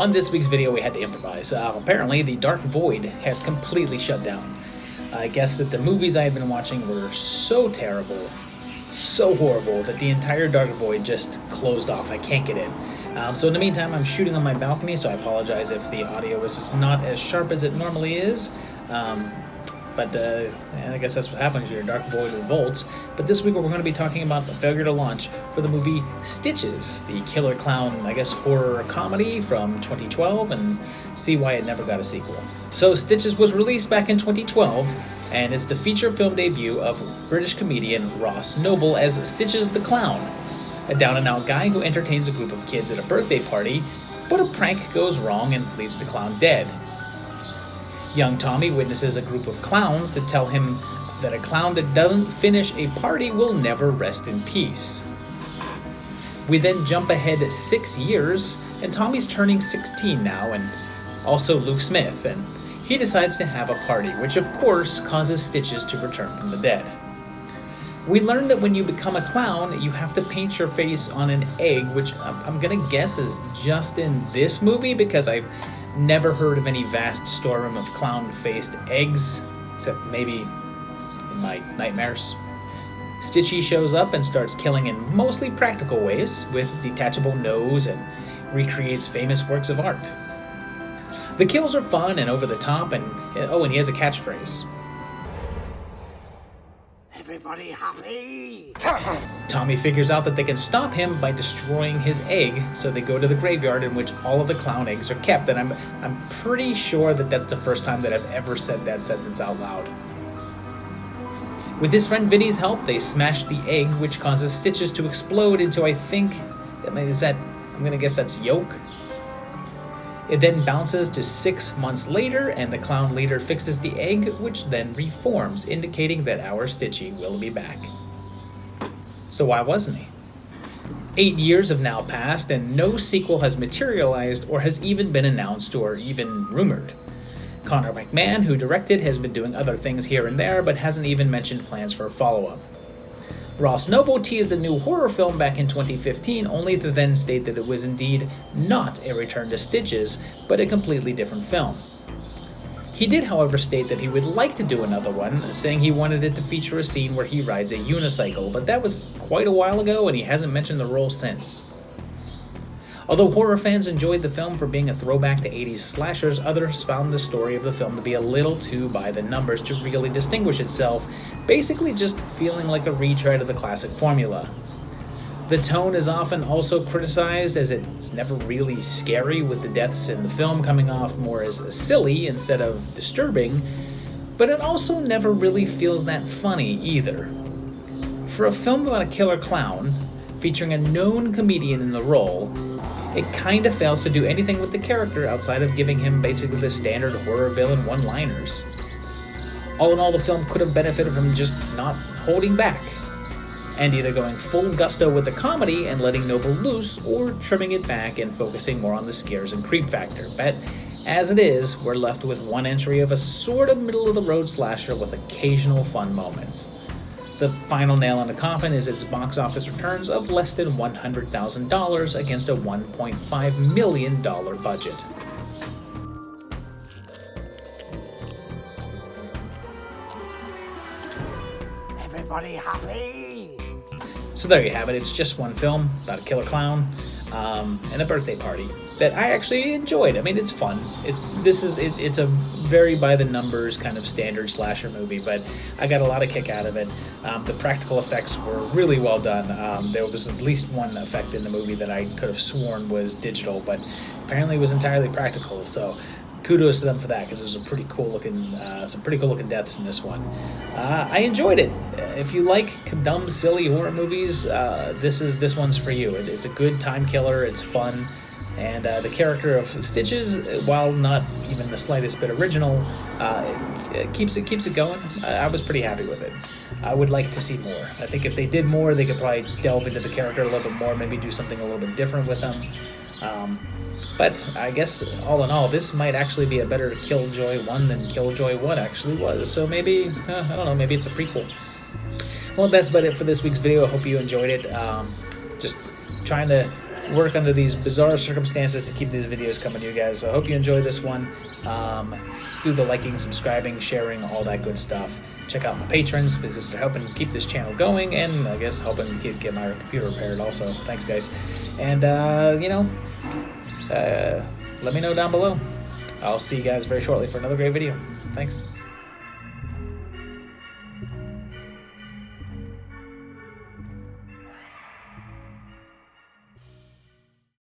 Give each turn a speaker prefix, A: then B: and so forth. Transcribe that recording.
A: On this week's video, we had to improvise. Apparently, the Dark Void has completely shut down. I guess that the movies I had been watching were so terrible, so horrible, that the entire Dark Void just closed off. I can't get in. So in the meantime, I'm shooting on my balcony, so I apologize if the audio is just not as sharp as it normally is. But I guess that's what happens here, Dark Void revolts. But this week we're going to be talking about the failure to launch for the movie Stitches, the killer clown, I guess, horror comedy from 2012, and see why it never got a sequel. So Stitches was released back in 2012, and it's the feature film debut of British comedian Ross Noble as Stitches the Clown, a down-and-out guy who entertains a group of kids at a birthday party, but a prank goes wrong and leaves the clown dead. Young Tommy witnesses a group of clowns that tell him that a clown that doesn't finish a party will never rest in peace. We then jump ahead 6 years, and Tommy's turning 16 now, and also Luke Smith, and he decides to have a party, which of course causes Stitches to return from the dead. We learn that when you become a clown, you have to paint your face on an egg, which I'm gonna guess is just in this movie, because I've never heard of any vast storeroom of clown-faced eggs, except maybe in my nightmares. Stitchy shows up and starts killing in mostly practical ways, with detachable nose, and recreates famous works of art. The kills are fun and over the top, and he has a catchphrase.
B: Everybody happy?
A: Tommy figures out that they can stop him by destroying his egg, so they go to the graveyard in which all of the clown eggs are kept, and I'm pretty sure that that's the first time that I've ever said that sentence out loud. With his friend Vinny's help, they smash the egg, which causes Stitches to explode into, I'm gonna guess that's yolk. It then bounces to 6 months later, and the clown leader fixes the egg, which then reforms, indicating that our Stitchy will be back. So why wasn't he? 8 years have now passed, and no sequel has materialized or has even been announced or even rumored. Connor McMahon, who directed, has been doing other things here and there, but hasn't even mentioned plans for a follow-up. Ross Noble teased a new horror film back in 2015, only to then state that it was indeed not a return to Stitches, but a completely different film. He did, however, state that he would like to do another one, saying he wanted it to feature a scene where he rides a unicycle, but that was quite a while ago, and he hasn't mentioned the role since. Although horror fans enjoyed the film for being a throwback to 80s slashers, others found the story of the film to be a little too by the numbers to really distinguish itself, basically just feeling like a retread of the classic formula. The tone is often also criticized as it's never really scary, with the deaths in the film coming off more as silly instead of disturbing, but it also never really feels that funny either. For a film about a killer clown, featuring a known comedian in the role, it kinda fails to do anything with the character outside of giving him basically the standard horror villain one-liners. All in all, the film could have benefited from just not holding back, and either going full gusto with the comedy and letting Noble loose, or trimming it back and focusing more on the scares and creep factor. But as it is, we're left with one entry of a sort of middle-of-the-road slasher with occasional fun moments. The final nail in the coffin is its box office returns of less than $100,000 against a $1.5 million budget.
B: Everybody happy?
A: So there you have it. It's just one film about a killer clown and a birthday party that I actually enjoyed. I mean, it's fun. It's a very by the numbers kind of standard slasher movie, but I got a lot of kick out of it. The practical effects were really well done. There was at least one effect in the movie that I could have sworn was digital, but apparently it was entirely practical. So kudos to them for that, because there's some pretty cool looking deaths in this one. I enjoyed it. If you like dumb, silly horror movies, this one's for you. It's a good time killer. It's fun, and the character of Stitches, while not even the slightest bit original, it keeps it going. I was pretty happy with it. I would like to see more. I think if they did more, they could probably delve into the character a little bit more, maybe do something a little bit different with him. But I guess, all in all, this might actually be a better Killjoy 1 than Killjoy 1 actually was. So maybe, I don't know, maybe it's a prequel. Well, that's about it for this week's video. I hope you enjoyed it. Just trying to work under these bizarre circumstances to keep these videos coming to you guys. So I hope you enjoy this one. Do the liking, subscribing, sharing, all that good stuff. Check out my patrons because they're helping keep this channel going, and I guess helping get my computer repaired also. Thanks, guys. And, let me know down below. I'll see you guys very shortly for another great video. Thanks.